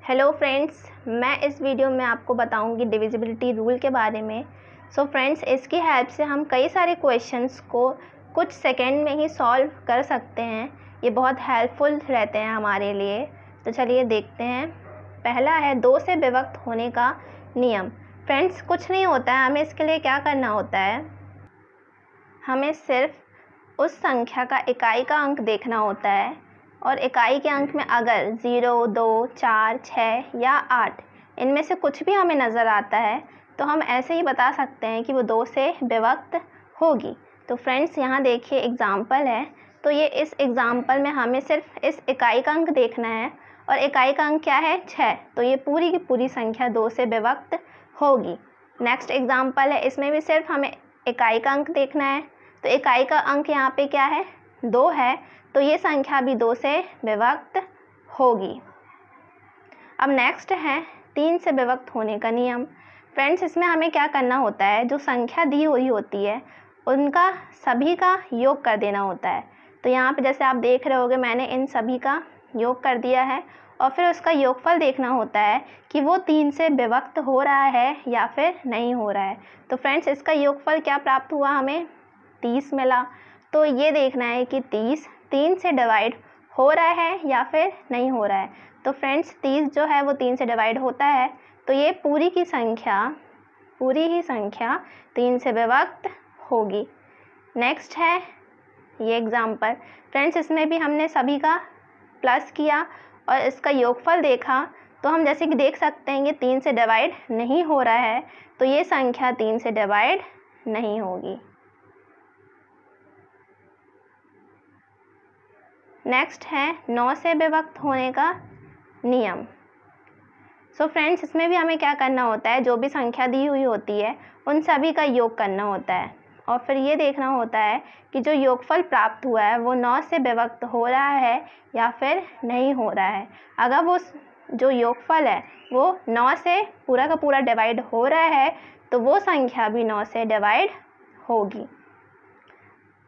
Hello friends, मैं इस video में आपको बताऊंगी डिविजिबिलिटी रूल के बारे में। सो फ्रेंड्स, इसकी हेल्प से हम कई सारे क्वेश्चंस को कुछ सेकंड में ही सॉल्व कर सकते हैं। ये बहुत हेल्पफुल रहते हैं हमारे लिए। तो चलिए देखते हैं। पहला है 2 से विभक्त होने का नियम। फ्रेंड्स, कुछ नहीं होता है, हमें इसके लिए क्या करना होता है, हमें सिर्फ उस संख्या का इकाई का अंक देखना होता है और इकाई के अंक में अगर 0, 2, 4, 6 या 8 इनमें से कुछ भी हमें नज़र आता है तो हम ऐसे ही बता सकते हैं कि वो 2 से विभक्त होगी। तो फ्रेंड्स, यहाँ देखिए एग्ज़ाम्पल है। तो ये इस एग्ज़ाम्पल में हमें सिर्फ इस इकाई का अंक देखना है और इकाई का अंक क्या है, 6। तो ये पूरी की पूरी संख्या 2 से विभक्त होगी। नेक्स्ट एग्ज़ाम्पल है, इसमें भी सिर्फ हमें इकाई का अंक देखना है। तो इकाई का अंक यहाँ पे क्या है, 2 है। तो ये संख्या भी 2 से विभक्त होगी। अब नेक्स्ट है 3 से विभक्त होने का नियम। फ्रेंड्स, इसमें हमें क्या करना होता है, जो संख्या दी हुई होती है उनका सभी का योग कर देना होता है। तो यहाँ पे जैसे आप देख रहे होगे, मैंने इन सभी का योग कर दिया है और फिर उसका योगफल देखना होता है कि वो 3 से विभक्त हो रहा है या फिर नहीं हो रहा है। तो फ्रेंड्स, इसका योगफल क्या प्राप्त हुआ, हमें 30 मिला। तो ये देखना है कि 30 3 से डिवाइड हो रहा है या फिर नहीं हो रहा है। तो फ्रेंड्स, 30 जो है वो 3 से डिवाइड होता है। तो ये पूरी ही संख्या 3 से विभक्त होगी। नेक्स्ट है ये एग्ज़ाम्पल। फ्रेंड्स, इसमें भी हमने सभी का प्लस किया और इसका योगफल देखा। तो हम जैसे कि देख सकते हैं कि 3 से डिवाइड नहीं हो रहा है, तो ये संख्या 3 से डिवाइड नहीं होगी। नेक्स्ट है 9 से विभक्त होने का नियम। सो फ्रेंड्स, इसमें भी हमें क्या करना होता है, जो भी संख्या दी हुई होती है उन सभी का योग करना होता है और फिर ये देखना होता है कि जो योगफल प्राप्त हुआ है वो 9 से विभक्त हो रहा है या फिर नहीं हो रहा है। अगर वो जो योगफल है वो 9 से पूरा का पूरा डिवाइड हो रहा है तो वो संख्या भी 9 से डिवाइड होगी।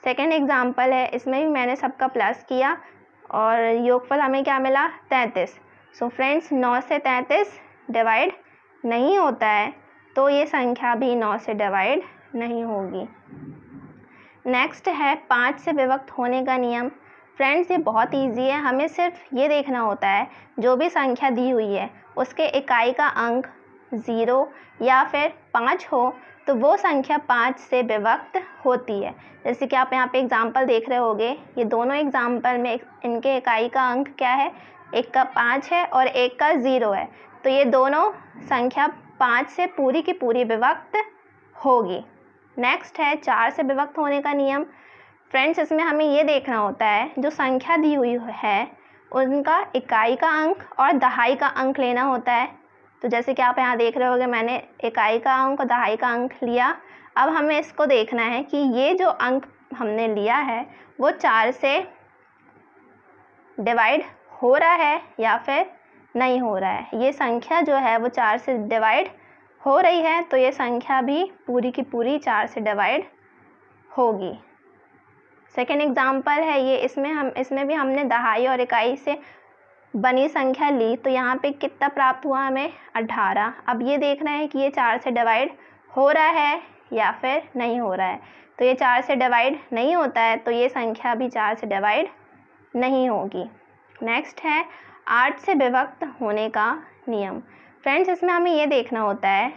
सेकेंड एग्ज़ाम्पल है, इसमें भी मैंने सबका प्लस किया और योगफल हमें क्या मिला, 33। सो फ्रेंड्स, 9 से 33 डिवाइड नहीं होता है, तो ये संख्या भी 9 से डिवाइड नहीं होगी। नेक्स्ट है 5 से विभक्त होने का नियम। फ्रेंड्स, ये बहुत इजी है। हमें सिर्फ ये देखना होता है, जो भी संख्या दी हुई है उसके इकाई का अंक 0 या फिर 5 हो तो वो संख्या 5 से विभक्त होती है। जैसे कि आप यहाँ पे एग्जाम्पल देख रहे होगे, ये दोनों एग्जाम्पल में इनके इकाई का अंक क्या है, एक का 5 है और एक का 0 है। तो ये दोनों संख्या 5 से पूरी की पूरी विभक्त होगी। नेक्स्ट है 4 से विभक्त होने का नियम। फ्रेंड्स, इसमें हमें ये देखना होता है, जो संख्या दी हुई है उनका इकाई का अंक और दहाई का अंक लेना होता है। तो जैसे कि आप यहाँ देख रहे होगे, मैंने इकाई का अंक और दहाई का अंक लिया। अब हमें इसको देखना है कि ये जो अंक हमने लिया है वो 4 से डिवाइड हो रहा है या फिर नहीं हो रहा है। ये संख्या जो है वो 4 से डिवाइड हो रही है, तो ये संख्या भी पूरी की पूरी 4 से डिवाइड होगी। सेकेंड एग्जाम्पल है ये, इसमें भी हमने दहाई और इकाई से बनी संख्या ली। तो यहाँ पे कितना प्राप्त हुआ, हमें 18। अब ये देखना है कि ये 4 से डिवाइड हो रहा है या फिर नहीं हो रहा है। तो ये 4 से डिवाइड नहीं होता है, तो ये संख्या भी 4 से डिवाइड नहीं होगी। नेक्स्ट है 8 से विभक्त होने का नियम। फ्रेंड्स, इसमें हमें ये देखना होता है,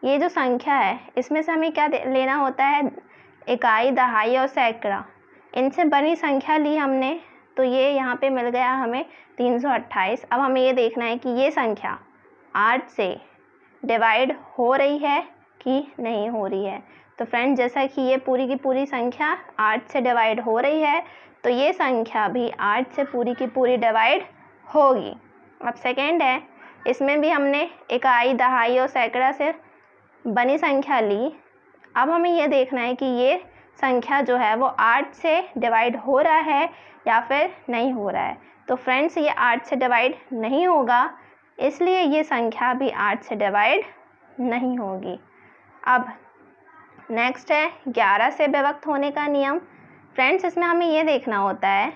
ये जो संख्या है इसमें से हमें क्या लेना होता है, इकाई, दहाई और सैकड़ा, इनसे बनी संख्या ली हमने। तो ये यहाँ पे मिल गया हमें 328। अब हमें ये देखना है कि ये संख्या 8 से डिवाइड हो रही है कि नहीं हो रही है। तो फ्रेंड्स, जैसा कि ये पूरी की पूरी संख्या 8 से डिवाइड हो रही है, तो ये संख्या भी 8 से पूरी की पूरी डिवाइड होगी। अब सेकेंड है, इसमें भी हमने इकाई, दहाई और सैकड़ा से बनी संख्या ली। अब हमें ये देखना है कि ये संख्या जो है वो 8 से डिवाइड हो रहा है या फिर नहीं हो रहा है। तो फ्रेंड्स, ये 8 से डिवाइड नहीं होगा, इसलिए ये संख्या भी 8 से डिवाइड नहीं होगी। अब नेक्स्ट है 11 से विभक्त होने का नियम। फ्रेंड्स, इसमें हमें ये देखना होता है,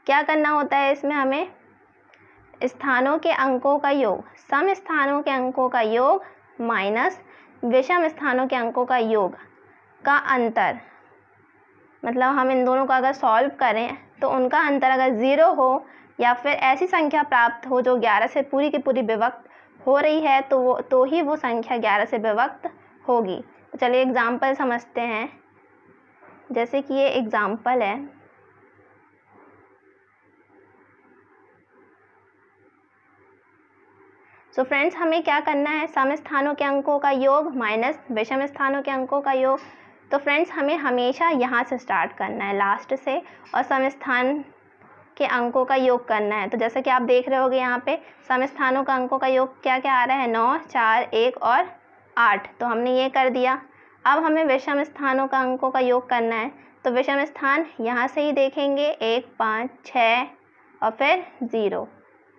क्या करना होता है, इसमें हमें स्थानों के अंकों का योग, सम स्थानों के अंकों का योग माइनस विषम स्थानों के अंकों का योग का अंतर, मतलब हम इन दोनों का अगर सॉल्व करें तो उनका अंतर अगर 0 हो या फिर ऐसी संख्या प्राप्त हो जो 11 से पूरी की पूरी विभक्त हो रही है तो ही वो संख्या 11 से विभक्त होगी। तो चलिए एग्जाम्पल समझते हैं। जैसे कि ये एग्जाम्पल है, सो फ्रेंड्स हमें क्या करना है, सम स्थानों के अंकों का योग माइनस विषम स्थानों के अंकों का योग। तो फ्रेंड्स हमें हमेशा यहाँ से स्टार्ट करना है लास्ट से, और सम स्थान के अंकों का योग करना है। तो जैसे कि आप देख रहे होगे यहाँ पे सम स्थानों का अंकों का योग क्या क्या आ रहा है, 9, 4, 1 और 8। तो हमने ये कर दिया। अब हमें विषम स्थानों का अंकों का योग करना है। तो विषम स्थान यहाँ से ही देखेंगे, 1, 5, 6 और फिर 0।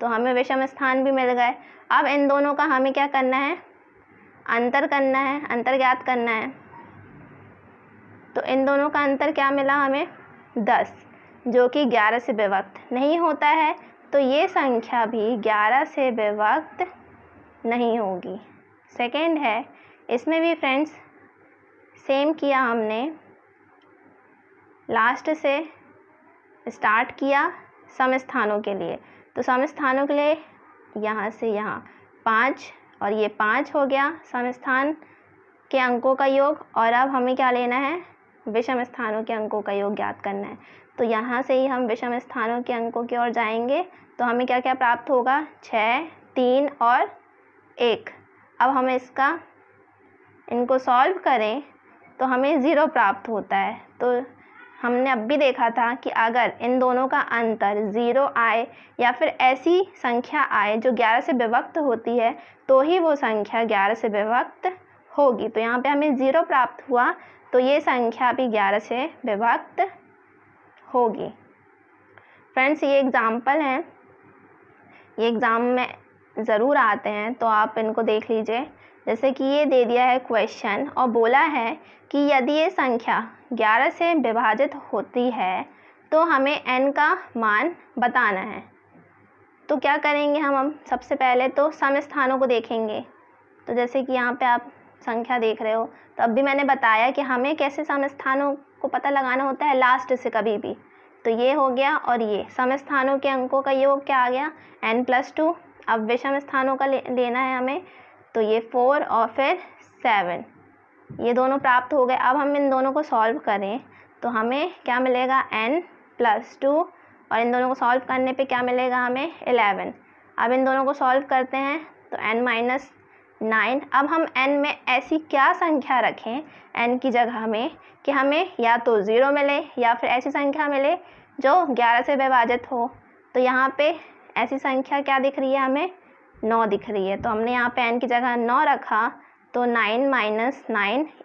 तो हमें विषम स्थान भी मिल गए। अब इन दोनों का हमें क्या करना है, अंतर करना है, अंतर ज्ञात करना है। तो इन दोनों का अंतर क्या मिला हमें, 10, जो कि 11 से विभक्त नहीं होता है। तो ये संख्या भी 11 से विभक्त नहीं होगी। सेकंड है, इसमें भी फ्रेंड्स सेम किया हमने, लास्ट से स्टार्ट किया सम स्थानों के लिए। तो सम स्थानों के लिए यहाँ से यहाँ 5 और ये 5 हो गया सम स्थान के अंकों का योग। और अब हमें क्या लेना है, विषम स्थानों के अंकों का योग ज्ञात करना है। तो यहाँ से ही हम विषम स्थानों के अंकों की ओर जाएंगे। तो हमें क्या क्या प्राप्त होगा, 6, 3 और 1। अब हम इनको सॉल्व करें तो हमें 0 प्राप्त होता है। तो हमने अब भी देखा था कि अगर इन दोनों का अंतर 0 आए या फिर ऐसी संख्या आए जो 11 से विभक्त होती है तो ही वो संख्या 11 से विभक्त होगी। तो यहाँ पे हमें 0 प्राप्त हुआ, तो ये संख्या भी 11 से विभक्त होगी। फ्रेंड्स ये एग्जाम्पल हैं, ये एग्ज़ाम में ज़रूर आते हैं, तो आप इनको देख लीजिए। जैसे कि ये दे दिया है क्वेश्चन और बोला है कि यदि ये संख्या 11 से विभाजित होती है तो हमें n का मान बताना है। तो क्या करेंगे हम सबसे पहले तो सम स्थानों को देखेंगे। तो जैसे कि यहाँ पे आप संख्या देख रहे हो, तो अब भी मैंने बताया कि हमें कैसे सम स्थानों को पता लगाना होता है, लास्ट से कभी भी। तो ये हो गया, और ये सम स्थानों के अंकों का योग क्या आ गया, n+2। अब विषम स्थानों का लेना है हमें, तो ये 4 और फिर 7, ये दोनों प्राप्त हो गए। अब हम इन दोनों को सॉल्व करें तो हमें क्या मिलेगा, n+2, और इन दोनों को सॉल्व करने पे क्या मिलेगा हमें, 11। अब इन दोनों को सॉल्व करते हैं तो n-9। अब हम n में ऐसी क्या संख्या रखें n की जगह में कि हमें या तो 0 मिले या फिर ऐसी संख्या मिले जो 11 से विभाजित हो। तो यहाँ पे ऐसी संख्या क्या दिख रही है हमें, 9 दिख रही है। तो हमने यहाँ पे n की जगह 9 रखा, तो 9 - 9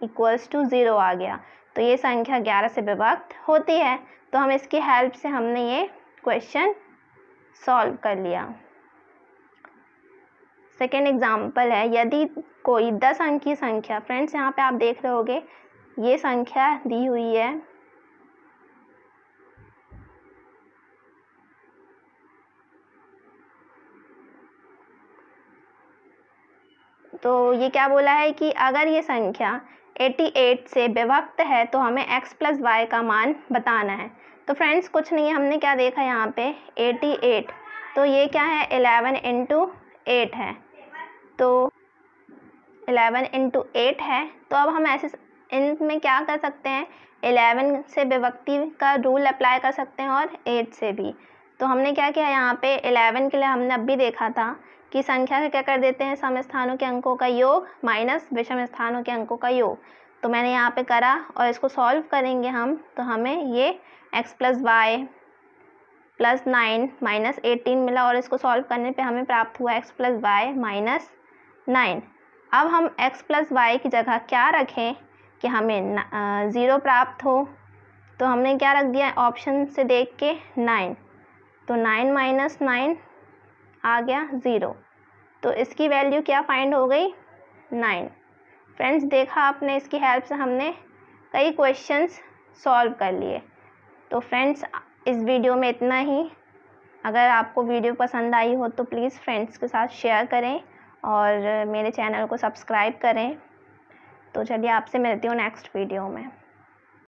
= 0 आ गया। तो ये संख्या 11 से विभक्त होती है। तो हम इसकी हेल्प से हमने ये क्वेश्चन सॉल्व कर लिया। सेकेंड एग्जाम्पल है, यदि कोई 10 अंक की संख्या, फ्रेंड्स यहाँ पे आप देख रहे होगे ये संख्या दी हुई है, तो ये क्या बोला है कि अगर ये संख्या 88 से विभक्त है तो हमें x + y का मान बताना है। तो फ्रेंड्स कुछ नहीं है, हमने क्या देखा यहाँ पे 88, तो ये क्या है 11 × 8 है, तो 11 × 8 है। तो अब हम ऐसे इनमें क्या कर सकते हैं, 11 से विभक्ति का रूल अप्लाई कर सकते हैं और 8 से भी। तो हमने क्या किया यहाँ पे 11 के लिए हमने अब भी देखा था कि संख्या का क्या कर देते हैं, सम स्थानों के अंकों का योग माइनस विषम स्थानों के अंकों का योग। तो मैंने यहाँ पे करा और इसको सॉल्व करेंगे हम, तो हमें ये x + y + 9 - 18 मिला, और इसको सॉल्व करने पे हमें प्राप्त हुआ x + y - 9। अब हम x + y की जगह क्या रखें कि हमें 0 प्राप्त हो। तो हमने क्या रख दिया ऑप्शन से देख के 9, तो 9 - 9 आ गया 0। तो इसकी वैल्यू क्या फाइंड हो गई, 9। फ्रेंड्स देखा आपने, इसकी हेल्प से हमने कई क्वेश्चंस सॉल्व कर लिए। तो फ्रेंड्स इस वीडियो में इतना ही। अगर आपको वीडियो पसंद आई हो तो प्लीज़ फ्रेंड्स के साथ शेयर करें और मेरे चैनल को सब्सक्राइब करें। तो चलिए आपसे मिलती हूँ नेक्स्ट वीडियो में।